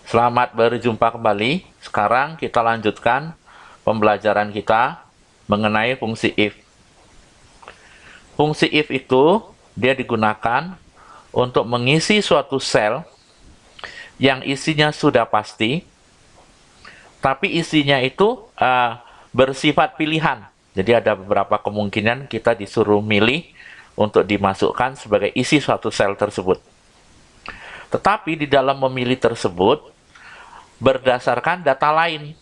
Selamat berjumpa kembali. Sekarang kita lanjutkan pembelajaran kita mengenai fungsi if. Fungsi if itu dia digunakan untuk mengisi suatu sel yang isinya sudah pasti, tapi isinya itu bersifat pilihan. Jadi ada beberapa kemungkinan kita disuruh milih untuk dimasukkan sebagai isi suatu sel tersebut. Tetapi di dalam memilih tersebut berdasarkan data lain.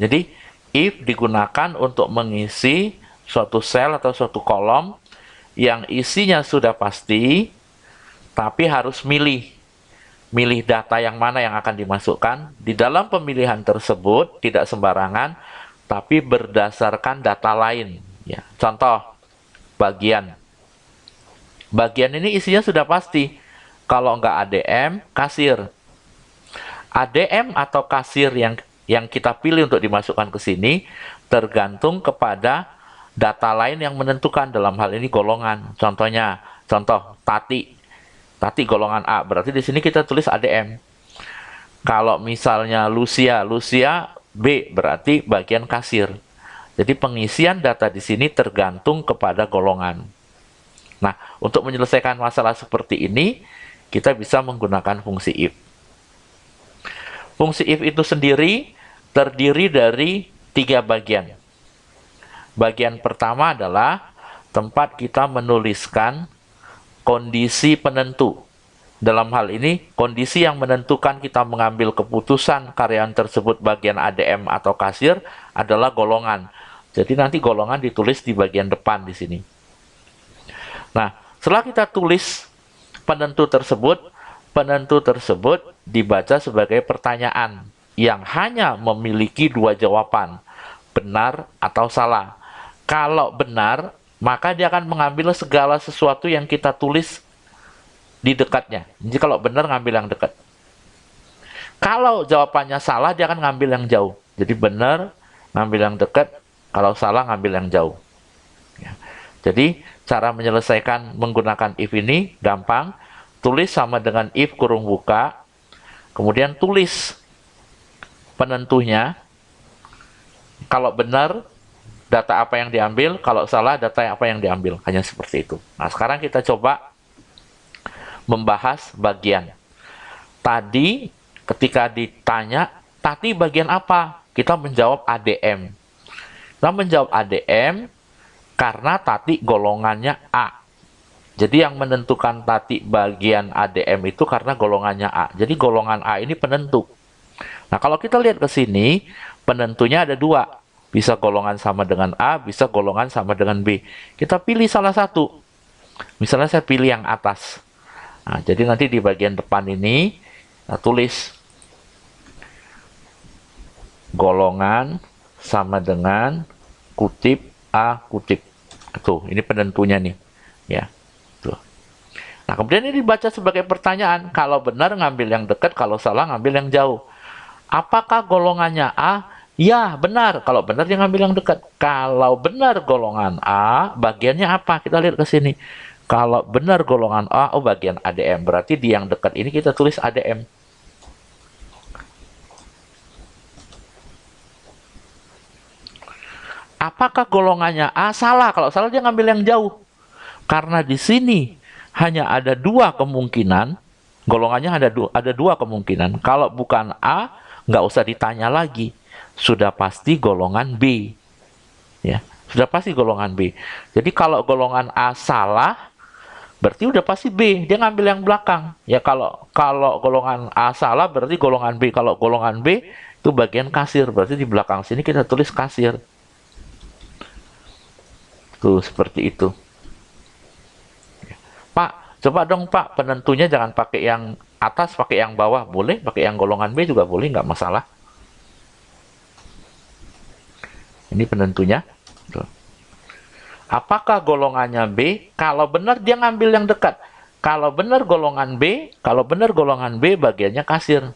Jadi if digunakan untuk mengisi suatu sel atau suatu kolom yang isinya sudah pasti, tapi harus milih data yang mana yang akan dimasukkan. Di dalam pemilihan tersebut tidak sembarangan, tapi berdasarkan data lain. Ya, contoh, bagian ini isinya sudah pasti. Kalau nggak ADM, kasir. ADM atau kasir yang kita pilih untuk dimasukkan ke sini tergantung kepada data lain yang menentukan, dalam hal ini golongan. Contoh Tati golongan A, berarti di sini kita tulis ADM. Kalau misalnya Lucia B, berarti bagian kasir. Jadi pengisian data di sini tergantung kepada golongan. Nah, untuk menyelesaikan masalah seperti ini, kita bisa menggunakan fungsi if. Fungsi if itu sendiri terdiri dari 3 bagian. Bagian pertama adalah tempat kita menuliskan kondisi penentu. Dalam hal ini, kondisi yang menentukan kita mengambil keputusan karyawan tersebut bagian ADM atau kasir adalah golongan. Jadi nanti golongan ditulis di bagian depan di sini. Nah, setelah kita tulis penentu tersebut dibaca sebagai pertanyaan yang hanya memiliki 2 jawaban, benar atau salah. Kalau benar, maka dia akan mengambil segala sesuatu yang kita tulis di dekatnya. Jadi kalau benar, ngambil yang dekat. Kalau jawabannya salah, dia akan ngambil yang jauh. Jadi benar, ngambil yang dekat. Kalau salah, ngambil yang jauh. Ya. Jadi cara menyelesaikan menggunakan if ini gampang. Tulis sama dengan if kurung buka. Kemudian tulis penentunya. Kalau benar, data apa yang diambil, kalau salah, data apa yang diambil. Hanya seperti itu. Nah, sekarang kita coba membahas bagian. Tadi, ketika ditanya, Tati bagian apa? Kita menjawab ADM. Kita menjawab ADM karena Tati golongannya A. Jadi yang menentukan Tati bagian ADM itu karena golongannya A. Jadi golongan A ini penentu. Nah, kalau kita lihat ke sini, penentunya ada 2. Bisa golongan sama dengan A, bisa golongan sama dengan B. Kita pilih salah satu. Misalnya saya pilih yang atas. Nah, jadi nanti di bagian depan ini, kita tulis golongan sama dengan kutip A kutip. Tuh, ini penentunya nih. Ya, tuh. Nah, kemudian ini dibaca sebagai pertanyaan. Kalau benar, ngambil yang dekat. Kalau salah, ngambil yang jauh. Apakah golongannya A? Ya, benar. Kalau benar, dia ngambil yang dekat. Kalau benar golongan A, bagiannya apa? Kita lihat ke sini. Kalau benar golongan A, oh bagian ADM. Berarti di yang dekat ini kita tulis ADM. Apakah golongannya A? Salah. Kalau salah, dia ngambil yang jauh. Karena di sini hanya ada 2 kemungkinan. Golongannya ada 2 kemungkinan. Kalau bukan A, nggak usah ditanya lagi. Sudah pasti golongan B. Ya, sudah pasti golongan B. Jadi kalau golongan A salah, berarti udah pasti B. Dia ngambil yang belakang. Ya, kalau golongan A salah, berarti golongan B. Kalau golongan B itu bagian kasir, berarti di belakang sini kita tulis kasir. Tuh, seperti itu. Pak, coba dong Pak, penentunya jangan pakai yang atas, pakai yang bawah. Boleh, pakai yang golongan B juga boleh, nggak masalah. Ini penentunya. Tuh. Apakah golongannya B? Kalau benar, dia ngambil yang dekat. Kalau benar golongan B, bagiannya kasir.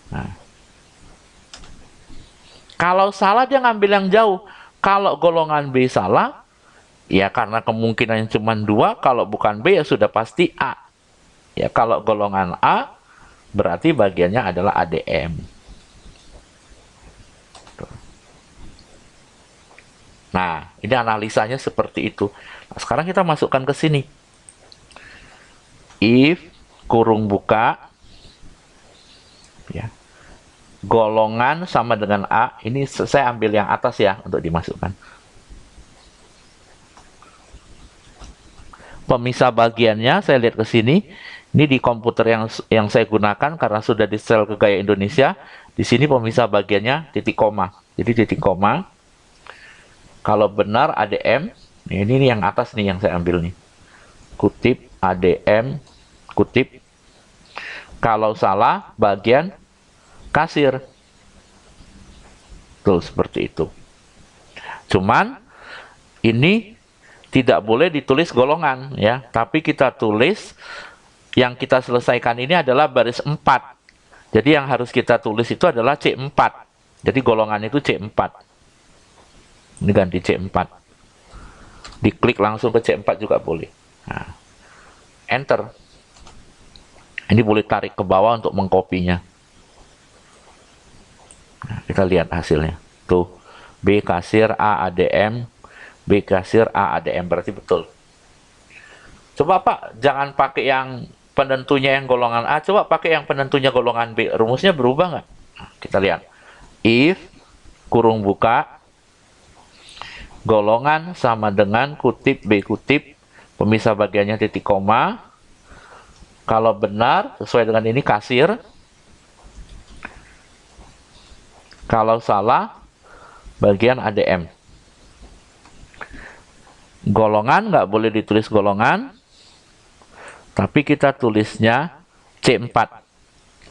Nah. Kalau salah, dia ngambil yang jauh. Kalau golongan B salah, Ya, karena kemungkinannya cuma 2, kalau bukan B ya sudah pasti A. Ya, kalau golongan A, berarti bagiannya adalah ADM. Nah, ini analisanya seperti itu. Nah, sekarang kita masukkan ke sini. If, kurung buka, ya, golongan sama dengan A. Ini saya ambil yang atas ya, untuk dimasukkan. Pemisah bagiannya, saya lihat ke sini. Ini di komputer yang saya gunakan karena sudah di setel ke Gaya Indonesia. Di sini pemisah bagiannya titik koma. Jadi titik koma. Kalau benar ADM, ini yang atas nih yang saya ambil nih. Kutip ADM, kutip. Kalau salah, bagian kasir. Tuh, seperti itu. Cuman, ini tidak boleh ditulis golongan ya, tapi kita tulis yang kita selesaikan ini adalah baris 4. Jadi yang harus kita tulis itu adalah C4. Jadi golongan itu C4. Ini ganti C4. Diklik langsung ke C4 juga boleh. Nah, enter. Ini boleh tarik ke bawah untuk mengkopinya. Nah, kita lihat hasilnya. Tuh, B kasir, A ADM, B kasir, A ADM, berarti betul. Coba Pak, jangan pakai yang penentunya yang golongan A, coba pakai yang penentunya golongan B. Rumusnya berubah nggak? Nah, kita lihat. If, kurung buka, golongan sama dengan kutip B kutip, pemisah bagiannya titik koma. Kalau benar, sesuai dengan ini kasir. Kalau salah, bagian ADM. Golongan nggak boleh ditulis golongan, tapi kita tulisnya C4.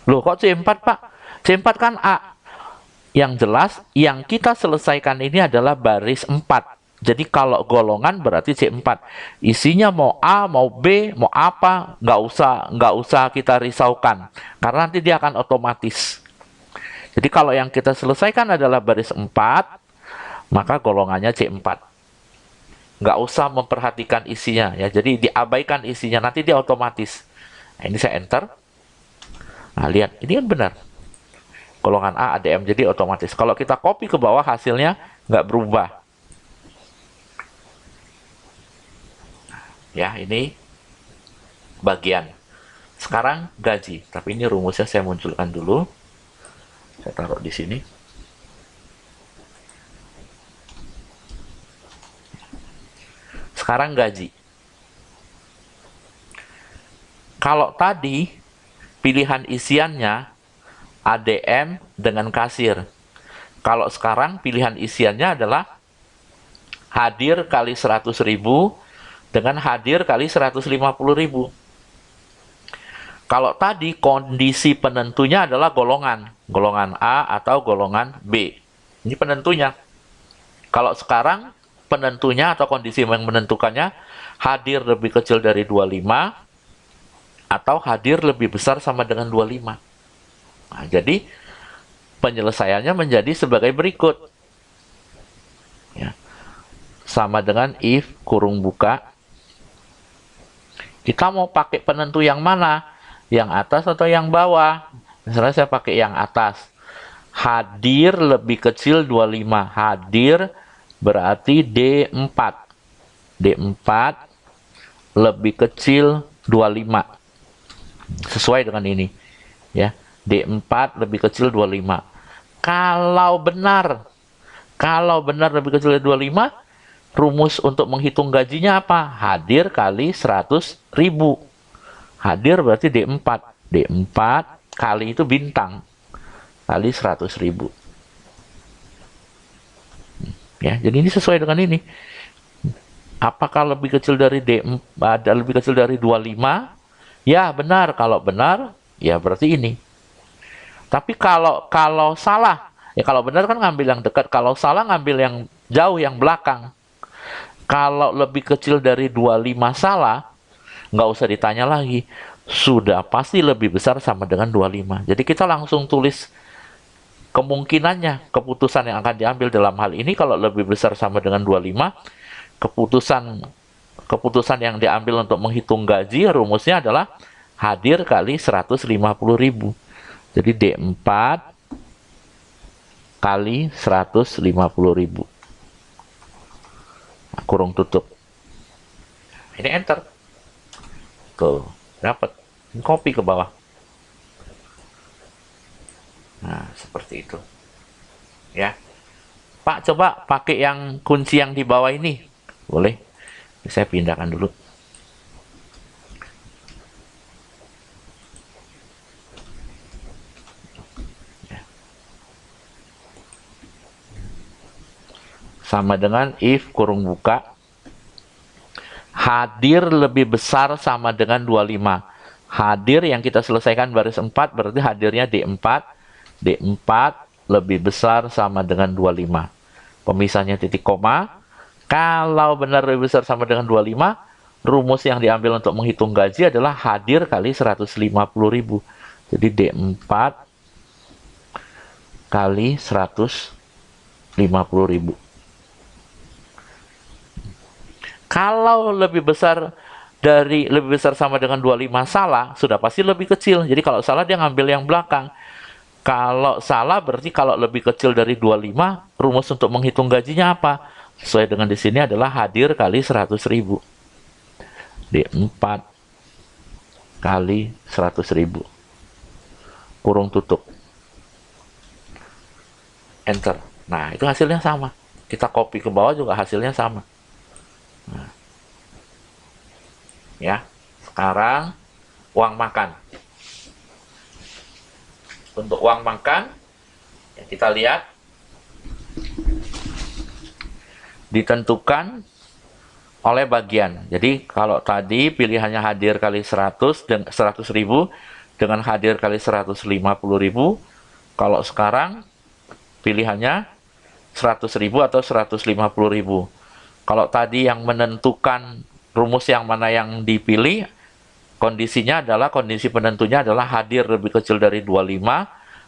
Loh, kok C4, Pak? C4 kan A. Yang jelas, yang kita selesaikan ini adalah baris 4. Jadi kalau golongan berarti C4. Isinya mau A, mau B, mau apa, nggak usah kita risaukan. Karena nanti dia akan otomatis. Jadi kalau yang kita selesaikan adalah baris 4, maka golongannya C4. Nggak usah memperhatikan isinya ya, jadi diabaikan isinya, nanti dia otomatis. Nah, ini saya enter. Nah, lihat, ini kan benar. Golongan A ADM, jadi otomatis. Kalau kita copy ke bawah, hasilnya nggak berubah. Ya, ini bagian. Sekarang gaji, tapi ini rumusnya saya munculkan dulu. Saya taruh di sini. Sekarang gaji. Kalau tadi pilihan isiannya ADM dengan kasir. Kalau sekarang pilihan isiannya adalah hadir kali 100.000 dengan hadir kali 150.000. Kalau tadi kondisi penentunya adalah golongan. Golongan A atau golongan B. Ini penentunya. Kalau sekarang penentunya atau kondisi yang menentukannya hadir lebih kecil dari 25 atau hadir lebih besar sama dengan 25. Nah, jadi penyelesaiannya menjadi sebagai berikut. Ya. Sama dengan if kurung buka. Kita mau pakai penentu yang mana? Yang atas atau yang bawah? Misalnya saya pakai yang atas. Hadir lebih kecil 25. Hadir berarti D4. D4 lebih kecil 25. Sesuai dengan ini. Ya, D4 lebih kecil 25. Kalau benar lebih kecil dari 25, rumus untuk menghitung gajinya apa? Hadir kali 100.000. Hadir berarti D4. D4 kali itu bintang. Kali 100.000. Ya, jadi ini sesuai dengan ini. Apakah lebih kecil dari lebih kecil dari 25? Ya, benar. Kalau benar, ya berarti ini. Tapi kalau salah, ya kalau benar kan ngambil yang dekat, kalau salah ngambil yang jauh, yang belakang. Kalau lebih kecil dari 25 salah, nggak usah ditanya lagi. Sudah pasti lebih besar sama dengan 25. Jadi kita langsung tulis kemungkinannya, keputusan yang akan diambil dalam hal ini kalau lebih besar sama dengan 25, keputusan keputusan yang diambil untuk menghitung gaji, rumusnya adalah hadir kali 150.000. Jadi D4 kali 150.000. Nah, kurung tutup. Ini enter. Tuh, dapat. Copy ke bawah. Nah, seperti itu. Ya. Pak, coba pakai yang kunci yang di bawah ini. Boleh. Saya pindahkan dulu. Sama dengan if kurung buka hadir lebih besar sama dengan 25. Hadir yang kita selesaikan baris 4 berarti hadirnya D4. D4 lebih besar sama dengan 25. Pemisahnya titik koma. Kalau benar lebih besar sama dengan 25, rumus yang diambil untuk menghitung gaji adalah hadir kali 150.000. Jadi D4 kali 150.000. Kalau lebih besar sama dengan 25 salah, sudah pasti lebih kecil. Jadi kalau salah dia ngambil yang belakang. Kalau salah berarti kalau lebih kecil dari 25, rumus untuk menghitung gajinya apa? Sesuai dengan di sini adalah hadir kali 100.000. D4 kali 100.000. Kurung tutup. Enter. Nah, itu hasilnya sama. Kita copy ke bawah juga hasilnya sama. Nah. Ya, sekarang uang makan. Untuk uang makan, ya kita lihat ditentukan oleh bagian. Jadi kalau tadi pilihannya hadir kali 100 dan 100.000 dengan hadir kali 150.000, kalau sekarang pilihannya 100.000 atau 150.000. Kalau tadi yang menentukan rumus yang mana yang dipilih, kondisinya adalah, kondisi penentunya adalah hadir lebih kecil dari 25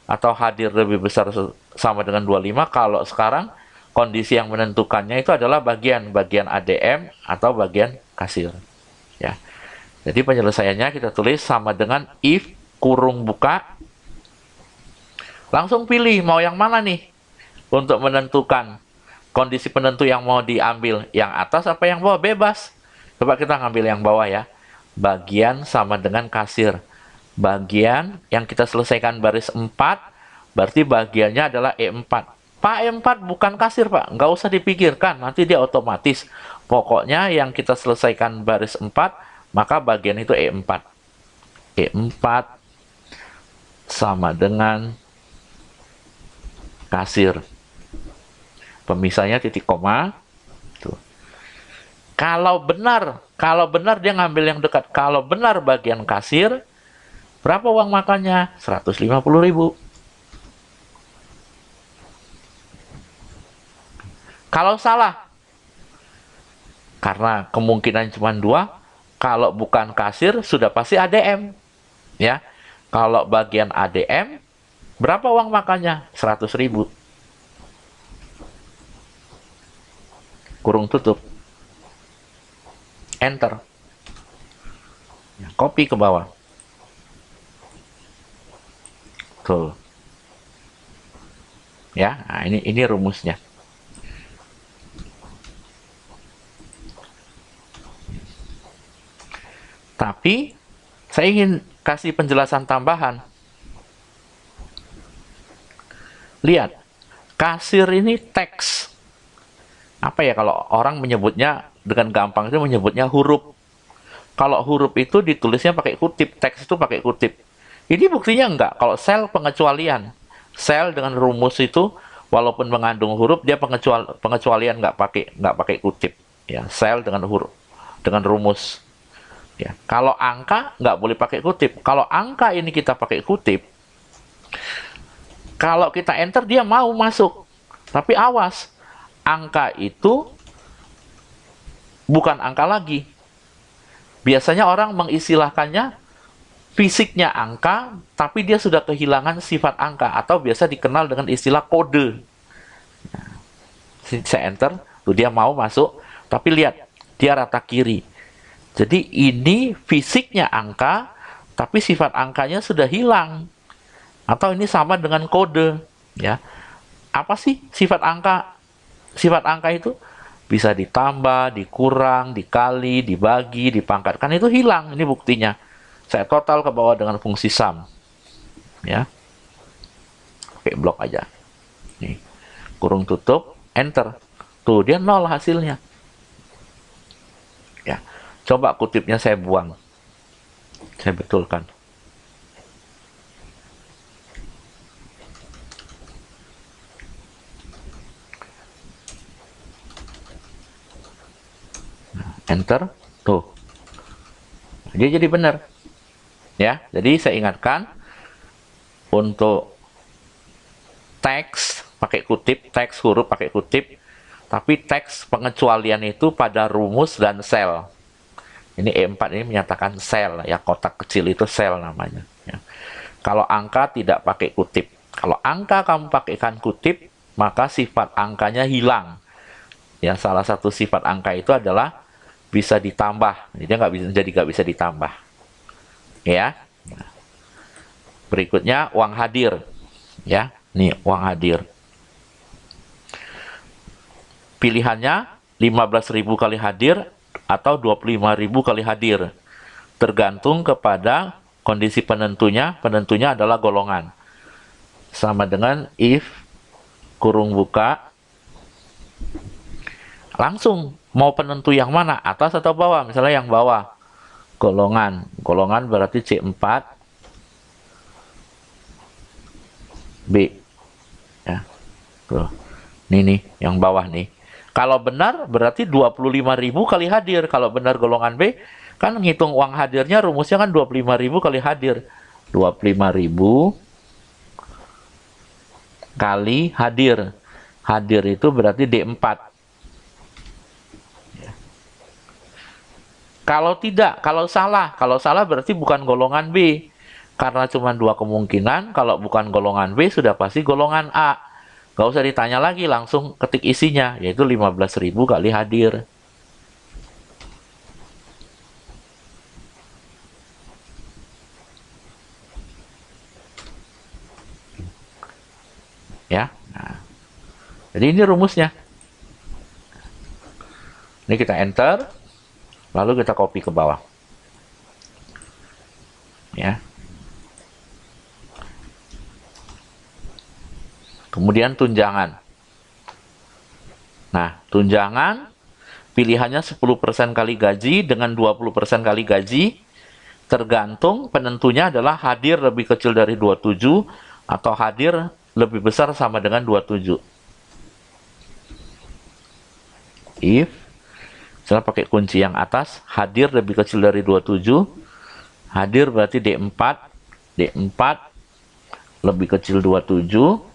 atau hadir lebih besar sama dengan 25. Kalau sekarang kondisi yang menentukannya itu adalah bagian ADM atau bagian kasir. Ya. Jadi penyelesaiannya kita tulis sama dengan if kurung buka. Langsung pilih mau yang mana nih untuk menentukan kondisi penentu yang mau diambil, yang atas apa yang bawah, bebas. Coba kita ngambil yang bawah ya. Bagian sama dengan kasir. Bagian yang kita selesaikan baris 4, berarti bagiannya adalah E4. Pak, E4 bukan kasir, Pak. Nggak usah dipikirkan, nanti dia otomatis. Pokoknya yang kita selesaikan baris 4, maka bagian itu E4. E4 sama dengan kasir. Pemisahnya titik koma. Tuh. Kalau benar dia ngambil yang dekat. Kalau benar bagian kasir, berapa uang makannya? 150.000. Kalau salah, karena kemungkinan cuma 2, kalau bukan kasir sudah pasti ADM. Ya. Kalau bagian ADM, berapa uang makannya? 100.000. Kurung tutup. Enter. Copy ke bawah. Tuh. Ya, nah ini rumusnya. Tapi saya ingin kasih penjelasan tambahan. Lihat, kasir ini teks. Apa ya kalau orang menyebutnya dengan gampang itu menyebutnya huruf. Kalau huruf itu ditulisnya pakai kutip, teks itu pakai kutip. Ini buktinya enggak. Kalau sel pengecualian, sel dengan rumus itu walaupun mengandung huruf dia pengecualian nggak pakai kutip. Ya, sel dengan huruf, dengan rumus. Ya, kalau angka nggak boleh pakai kutip. Kalau angka ini kita pakai kutip, kalau kita enter dia mau masuk. Tapi awas, angka itu bukan angka lagi. Biasanya orang mengistilahkannya fisiknya angka, tapi dia sudah kehilangan sifat angka, atau biasa dikenal dengan istilah kode. Nah, saya enter, tuh dia mau masuk, Tapi lihat, dia rata kiri. Jadi ini fisiknya angka, tapi sifat angkanya sudah hilang. Atau ini sama dengan kode, ya. Apa sih sifat angka? Sifat angka itu bisa ditambah, dikurang, dikali, dibagi, dipangkatkan, itu hilang. Ini buktinya. Saya total ke bawah dengan fungsi sum. Ya. Oke, blok aja. Nih. Kurung tutup, enter. Tuh, dia 0 hasilnya. Ya. Coba kutipnya saya buang. Saya betulkan. Enter. Tuh. Dia jadi benar. Ya, jadi saya ingatkan untuk teks pakai kutip, teks huruf pakai kutip, tapi teks pengecualian itu pada rumus dan sel. Ini E4 ini menyatakan sel, ya, kotak kecil itu sel namanya. Ya. Kalau angka tidak pakai kutip. Kalau angka kamu pakaikan kutip, maka sifat angkanya hilang. Ya, salah satu sifat angka itu adalah bisa ditambah. Jadi nggak bisa ditambah. Ya. Berikutnya uang hadir. Ya, nih uang hadir. Pilihannya 15.000 kali hadir atau 25.000 kali hadir. Tergantung kepada kondisi penentunya. Penentunya adalah golongan. Sama dengan if kurung buka. Langsung mau penentu yang mana? Atas atau bawah? Misalnya yang bawah. Golongan. Golongan berarti C4 B. Ya. Tuh. Ini nih, yang bawah nih. Kalau benar, berarti 25.000 kali hadir. Kalau benar golongan B, kan ngitung uang hadirnya, rumusnya kan 25.000 kali hadir. 25.000 kali hadir. Hadir itu berarti D4. Ya. Kalau tidak, kalau salah berarti bukan golongan B. Karena cuma dua kemungkinan, kalau bukan golongan B sudah pasti golongan A. Gak usah ditanya lagi, langsung ketik isinya, yaitu 15.000 kali hadir. Ya, nah. Jadi ini rumusnya. Ini kita enter, lalu kita copy ke bawah. Ya. Kemudian tunjangan. Nah, tunjangan pilihannya 10% kali gaji dengan 20% kali gaji. Tergantung penentunya adalah hadir lebih kecil dari 27 atau hadir lebih besar sama dengan 27. If, misalnya pakai kunci yang atas, hadir lebih kecil dari 27, hadir berarti D4, D4 lebih kecil 27,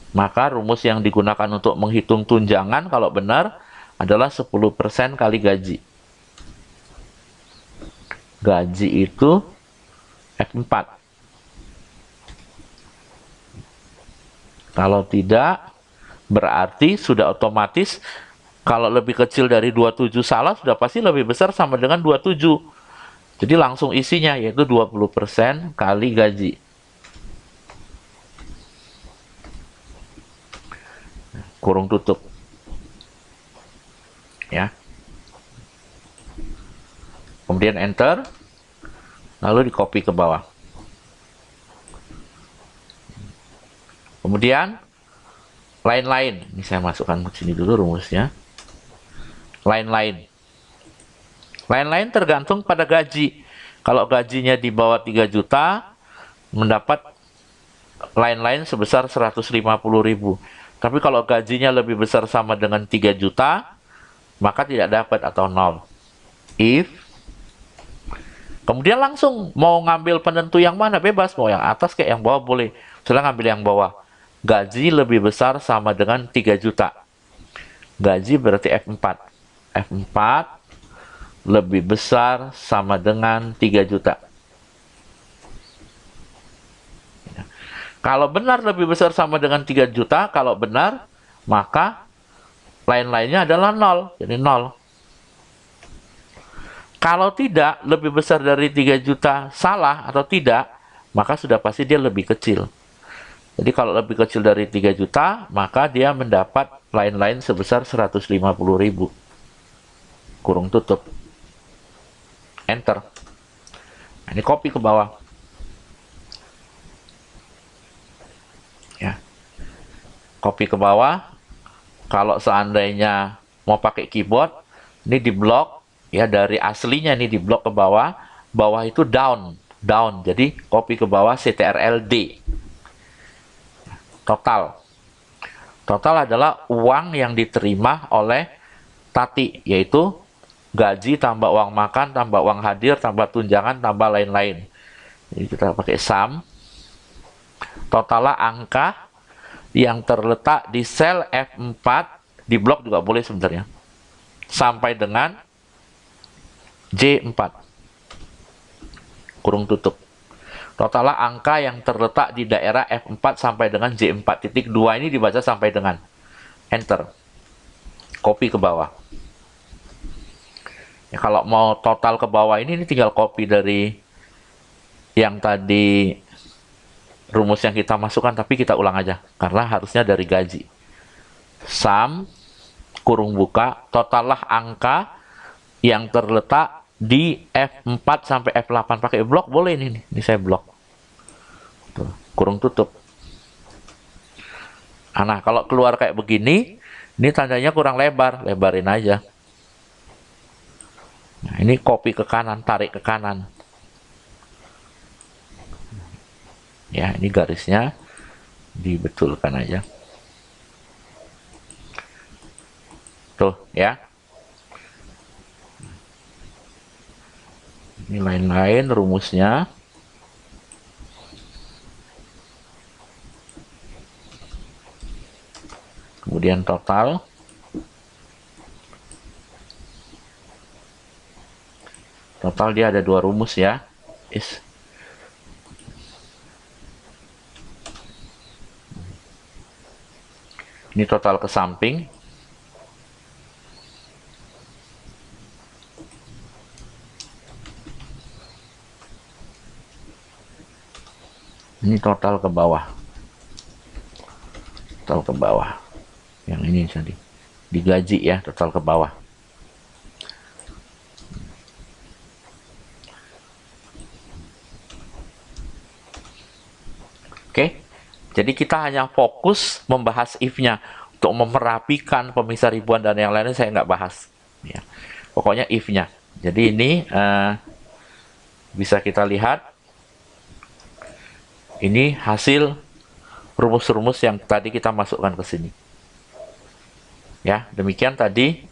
maka rumus yang digunakan untuk menghitung tunjangan kalau benar adalah 10% kali gaji. Gaji itu F4. Kalau tidak, berarti sudah otomatis kalau lebih kecil dari 27 salah, sudah pasti lebih besar sama dengan 27. Jadi langsung isinya, yaitu 20% kali gaji. Kurung tutup. Ya. Kemudian enter. Lalu di copy ke bawah. Kemudian lain-lain. Ini saya masukkan ke sini dulu rumusnya. Lain-lain. Lain-lain tergantung pada gaji. Kalau gajinya di bawah 3 juta, mendapat lain-lain sebesar 150.000. Tapi kalau gajinya lebih besar sama dengan 3 juta, maka tidak dapat atau 0. If, kemudian langsung mau ngambil penentu yang mana, bebas. Mau yang atas kayak yang bawah boleh. Silahkan ngambil yang bawah. Gaji lebih besar sama dengan 3 juta. Gaji berarti F4. F4 lebih besar sama dengan 3 juta. Kalau benar lebih besar sama dengan 3 juta, kalau benar, maka lain-lainnya adalah 0, jadi 0. Kalau tidak, lebih besar dari 3 juta salah atau tidak, maka sudah pasti dia lebih kecil. Jadi kalau lebih kecil dari 3 juta, maka dia mendapat lain-lain sebesar 150.000. Kurung tutup. Enter. Nah, ini copy ke bawah. Ya. Copy ke bawah. Kalau seandainya mau pakai keyboard, ini di blok, ya dari aslinya ini di blok ke bawah, bawah itu down, down. Jadi copy ke bawah CTRL-D. Total. Total adalah uang yang diterima oleh Tati, yaitu gaji tambah uang makan, tambah uang hadir, tambah tunjangan, tambah lain-lain. Jadi kita pakai sum. Totalnya angka yang terletak di sel F4, di blok juga boleh sebenarnya, sampai dengan J4. Kurung tutup. Totalnya angka yang terletak di daerah F4 sampai dengan J4. Titik 2 ini dibaca sampai dengan enter. Copy ke bawah. Ya, kalau mau total ke bawah ini tinggal copy dari yang tadi rumus yang kita masukkan, tapi kita ulang aja karena harusnya dari gaji. Sum kurung buka totallah angka yang terletak di F4 sampai F8. Pakai blok boleh ini saya blok. Tuh, kurung tutup. Nah, kalau keluar kayak begini, ini tandanya kurang lebar, lebarin aja. Nah, ini copy ke kanan, tarik ke kanan. Ya, ini garisnya dibetulkan aja. Tuh, ya. Ini lain-lain rumusnya. Kemudian total. Total dia ada 2 rumus ya. Ini total ke samping. Ini total ke bawah. Total ke bawah. Yang ini tadi. Digaji ya, total ke bawah. Oke. Jadi kita hanya fokus membahas if-nya. Untuk memerapikan pemisah ribuan dan yang lainnya saya nggak bahas. Ya. Pokoknya if-nya. Jadi ini bisa kita lihat. Ini hasil rumus-rumus yang tadi kita masukkan ke sini. Ya, demikian tadi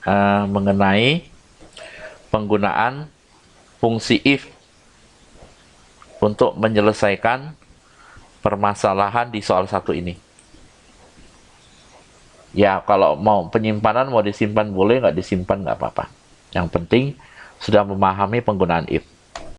mengenai penggunaan fungsi if untuk menyelesaikan permasalahan di soal 1 ini. Ya, kalau mau penyimpanan, mau disimpan boleh, nggak disimpan nggak apa-apa. Yang penting sudah memahami penggunaan if.